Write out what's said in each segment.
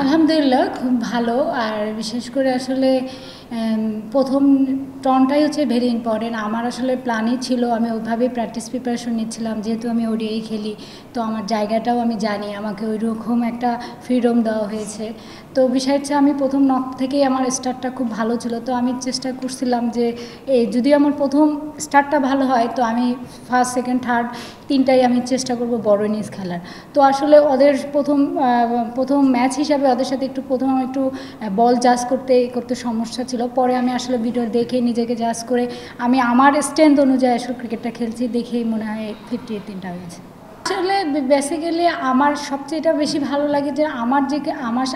আলহামদুলিল্লাহ খুব ভালো। আর বিশেষ করে আসলে প্রথম টর্নটাই হচ্ছে ভেরি ইম্পর্টেন্ট। আমার আসলে প্ল্যানই ছিল, আমি ওইভাবেই প্র্যাকটিস প্রিপারেশন নিচ্ছিলাম, যেহেতু আমি ওডিআই খেলি তো আমার জায়গাটাও আমি জানি, আমাকে ওই রকম একটা ফ্রিডম দেওয়া হয়েছে। তো বিষয় হচ্ছে আমি প্রথম নক থেকেই আমার স্টার্টটা খুব ভালো ছিল, তো আমি চেষ্টা করছিলাম যে যদি আমার প্রথম স্টার্টটা ভালো হয় তো আমি ফার্স্ট সেকেন্ড থার্ড তিনটাই আমি চেষ্টা করব বড় ইনিংস খেলার। তো আসলে ওদের প্রথম ম্যাচ হিসাবে ওদের সাথে প্রথম আমার একটু বল জাজ করতে সমস্যা ছিল। পরে আমি আসলে ভিডিও দেখে নিজেকে জাজ করে আমি আমার স্ট্রেংথ অনুযায়ী আসলে ক্রিকেটটা খেলছি, দেখেই মনে হয় 53 হয়েছে। আসলে বেসিক্যালি আমার সবচেয়ে এটা বেশি ভালো লাগে যে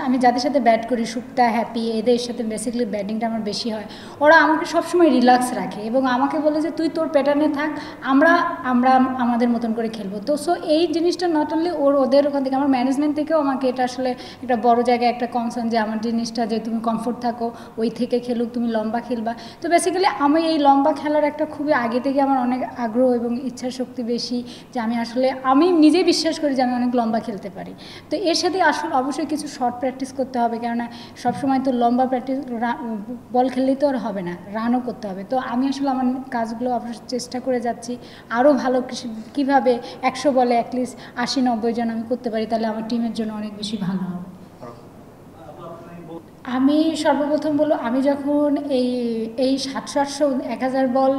আমি যাদের সাথে ব্যাট করি, সুপ্তা, হ্যাপি, এদের সাথে বেসিক্যালি ব্যাটিংটা আমার বেশি হয়। ওরা আমাকে সবসময় রিল্যাক্স রাখে এবং আমাকে বলে যে তুই তোর প্যাটার্নে থাক, আমরা আমরা আমাদের মতন করে খেলবো। তো সো এই জিনিসটা নট অনলি ওদের ওখান থেকে, আমার ম্যানেজমেন্ট থেকেও আমাকে এটা আসলে একটা বড় জায়গায় একটা কনসার্ন যে আমার জিনিসটা যে তুমি কমফোর্ট থাকো, ওই থেকে খেলুক, তুমি লম্বা খেলবা। তো বেসিক্যালি আমি এই লম্বা খেলার একটা খুবই আগে থেকে আমার অনেক আগ্রহ এবং ইচ্ছা শক্তি বেশি, যে আমি নিজেই বিশ্বাস করি যে আমি অনেক লম্বা খেলতে পারি। তো এর সাথে আসলে অবশ্যই কিছু শর্ট প্র্যাকটিস করতে হবে, কেননা সবসময় তো লম্বা প্র্যাকটিস বল খেললেই তো আর হবে না, রানও করতে হবে। তো আমি আসলে আমার কাজগুলো অবশ্যই চেষ্টা করে যাচ্ছি আরও ভালো কীভাবে 100 বলে অ্যাটলিস্ট 80-90 জন আমি করতে পারি, তাহলে আমার টিমের জন্য অনেক বেশি ভালো হবে। আমি সর্বপ্রথম বলবো, আমি যখন এই 700-800-1000 বল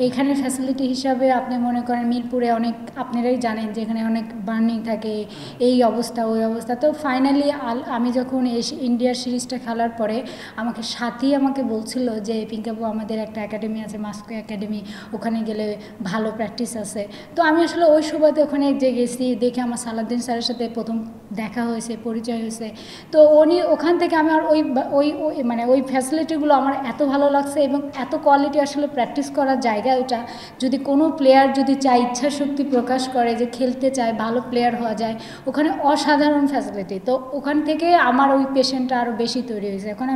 এইখানে ফ্যাসিলিটি হিসাবে আপনি মনে করেন মিরপুরে অনেক, আপনারাই জানেন যে এখানে অনেক বার্নিং থাকে, এই অবস্থা ওই অবস্থা। তো ফাইনালি আমি যখন ইন্ডিয়ার সিরিজটা খেলার পরে আমাকে সাথী আমাকে বলছিল যে পিঙ্কাবু আমাদের একটা একাডেমি আছে, মাস্কো একাডেমি, ওখানে গেলে ভালো প্র্যাকটিস আছে। তো আমি আসলে ওই সুবাদে ওখানে যে গেছি, দেখে আমার সালাউদ্দিন স্যারের সাথে প্রথম দেখা হয়েছে, পরিচয় হয়েছে। তো ওখান থেকে আমি আর ওই ফ্যাসিলিটিগুলো আমার এত ভালো লাগছে এবং এত কোয়ালিটি আসলে প্র্যাকটিস করার জায়গা ওটা। যদি কোনো প্লেয়ার যদি চায়, ইচ্ছা শক্তি প্রকাশ করে যে খেলতে চায়, ভালো প্লেয়ার হওয়া যায়, ওখানে অসাধারণ ফ্যাসিলিটি। তো ওখান থেকে আমার ওই পেশেন্টটা আরও বেশি তৈরি হয়েছে। এখন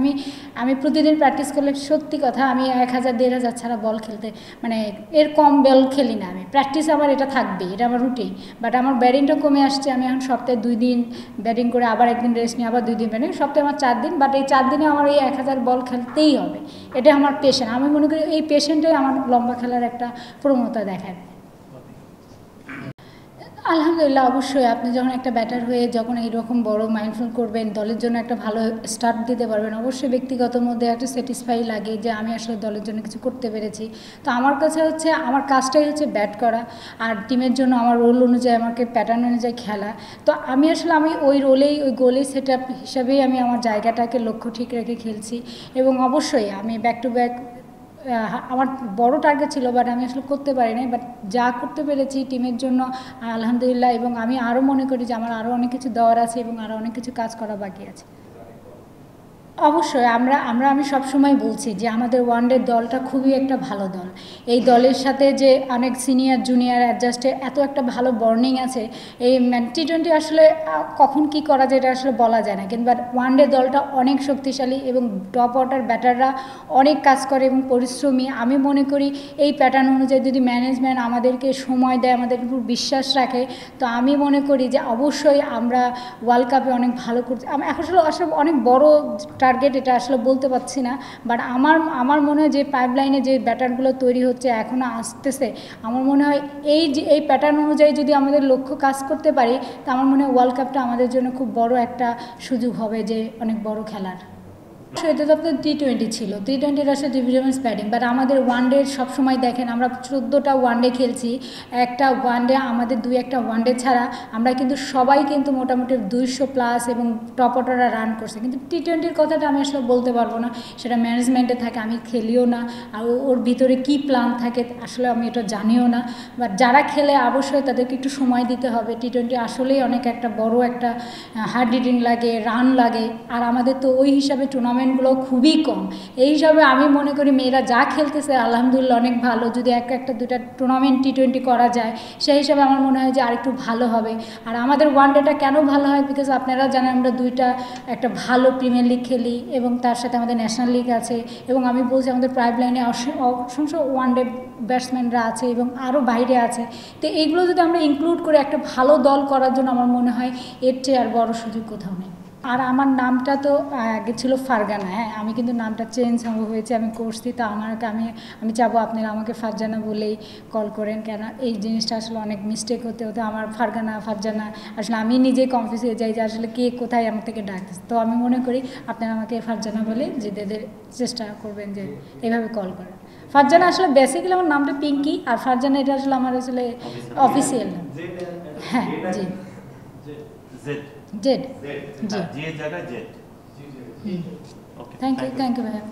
আমি প্রতিদিন প্র্যাকটিস করলে সত্যি কথা আমি 1000-1500 ছাড়া বল খেলতে এর কম বল খেলি না। আমি প্র্যাকটিস আমার এটা থাকবেই, এটা আমার রুটিন। বাট আমার ব্যাটিংটা কমে আসছে, আমি এখন সপ্তাহে 2 দিন ব্যাটিং করে আবার একদিন রেস্ট নিয়ে আবার 2 দিন ব্যাটিং, সপ্তাহে আমার 4 দিন। বাট এই 4 দিনে আমার এই 1000 বল খেলতেই হবে, এটা আমার পেশেন্ট। আমি মনে করি এই পেশেন্টটাই আমার লম্বা খেলার একটা প্রবণতা দেখায়। আলহামদুলিল্লাহ, অবশ্যই আপনি যখন একটা ব্যাটার হয়ে যখন এইরকম বড় মাইন্ডফুল করবেন, দলের জন্য একটা ভালো স্টার্ট দিতে পারবেন, অবশ্যই ব্যক্তিগত মধ্যে একটা স্যাটিসফাই লাগে যে আমি আসলে দলের জন্য কিছু করতে পেরেছি। তো আমার কাছে হচ্ছে আমার কাজটাই হচ্ছে ব্যাট করা, আর টিমের জন্য আমার রোল অনুযায়ী আমাকে প্যাটার্ন অনুযায়ী খেলা। তো আমি ওই গোলেই সেট আপ হিসাবেই আমি আমার জায়গাটাকে লক্ষ্য ঠিক রেখে খেলছি। এবং অবশ্যই আমি ব্যাক টু ব্যাক আমার বড় টার্গেট ছিল, বাট আমি আসলে করতে পারি নাই। বাট যা করতে পেরেছি টিমের জন্য আলহামদুলিল্লাহ। এবং আমি আরও মনে করি যে আমার আরও অনেক কিছু দেওয়ার আছে এবং আরও অনেক কিছু কাজ করা বাকি আছে। অবশ্যই আমি সবসময় বলছি যে আমাদের ওয়ানডে দলটা খুবই একটা ভালো দল। এই দলের সাথে যে অনেক সিনিয়র জুনিয়র অ্যাডজাস্টে এত একটা ভালো বর্নিং আছে। এই টি20 আসলে কখন কি করা যায় এটা আসলে বলা যায় না, কিন্তু ওয়ানডে দলটা অনেক শক্তিশালী এবং টপ অর্ডার ব্যাটাররা অনেক কাজ করে এবং পরিশ্রমী। আমি মনে করি এই প্যাটার্ন অনুযায়ী যদি ম্যানেজমেন্ট আমাদেরকে সময় দেয়, আমাদের উপর বিশ্বাস রাখে, তো আমি মনে করি যে অবশ্যই আমরা ওয়ার্ল্ড কাপে অনেক ভালো করছি। আমি আসলে অনেক বড় টার্গেট এটা আসলে বলতে পারছি না, বাট আমার মনে হয় যে পাইপলাইনে যে ব্যাটারগুলো তৈরি হচ্ছে, এখনও আসতেছে, আমার মনে হয় এই প্যাটার্ন অনুযায়ী যদি আমাদের লক্ষ্য কাজ করতে পারি, তো আমার মনে হয় ওয়ার্ল্ড কাপটা আমাদের জন্য খুব বড় একটা সুযোগ হবে, যে অনেক বড় খেলার। এটা তো আপনার টি20 ছিল, টি20 আসলে ডিভিশনস ব্যাটিং। বাট আমাদের ওয়ানডে সবসময় দেখেন আমরা 14টা ওয়ানডে খেলছি, একটা ওয়ানডে আমাদের 2-1টা ওয়ানডে ছাড়া আমরা কিন্তু সবাই কিন্তু মোটামুটি 200+ এবং টপ অর্ডাররা রান করছে। কিন্তু টি20 কথাটা আমি আসলে বলতে পারবো না, সেটা ম্যানেজমেন্টে থাকে, আমি খেলিও না। আর ওর ভিতরে কী প্ল্যান থাকে আসলে আমি এটা জানিও না। বাট যারা খেলে অবশ্যই তাদেরকে একটু সময় দিতে হবে। টি20 আসলেই অনেক একটা বড় একটা হার্ড হিটিং লাগে, রান লাগে, আর আমাদের তো ওই হিসাবে টুর্নামেন্টগুলো খুবই কম। এই হিসাবে আমি মনে করি মেয়েরা যা খেলতেছে আলহামদুলিল্লাহ অনেক ভালো। যদি একটা দুটা টুর্নামেন্ট টি20 করা যায়, সেই হিসাবে আমার মনে হয় যে আরেকটু ভালো হবে। আর আমাদের ওয়ানডেটা কেন ভালো হয়, বিকজ আপনারা জানেন আমরা একটা ভালো প্রিমিয়ার লিগ খেলি এবং তার সাথে আমাদের ন্যাশনাল লিগ আছে। এবং আমি বলছি আমাদের পাইপলাইনে অসংখ্য ওয়ানডে ব্যাটসম্যানরা আছে এবং আরও বাইরে আছে। তো এইগুলো যদি আমরা ইনক্লুড করে একটা ভালো দল করার জন্য আমার মনে হয় এর চেয়ে আর বড় সুযোগ কোথাও নেই। আর আমার নামটা তো আগে ছিল ফারজানা, হ্যাঁ, আমি কিন্তু নামটা চেঞ্জ হয়েছে, আমি করছি। তো আমি চাবো আপনারা আমাকে ফারজানা বলেই কল করেন, কেন এই জিনিসটা আসলে অনেক মিস্টেক হতে হতে আমার ফারজানা আসলে আমি নিজেই কনফিউজ হয়ে যাই যে আসলে কে কোথায় আমার থেকে ডাকতেছে। তো আমি মনে করি আপনারা আমাকে ফারজানা বলে যেদের চেষ্টা করবেন যে এইভাবে কল করেন। ফারজানা আসলে বেসিক্যালি আমার নামটা পিঙ্কি, আর ফারজানা এটা আসলে আমার আসলে অফিসিয়াল নাম। হ্যাঁ, জি, জেড, জি, থ্যাংক ইউ ভাইয়া।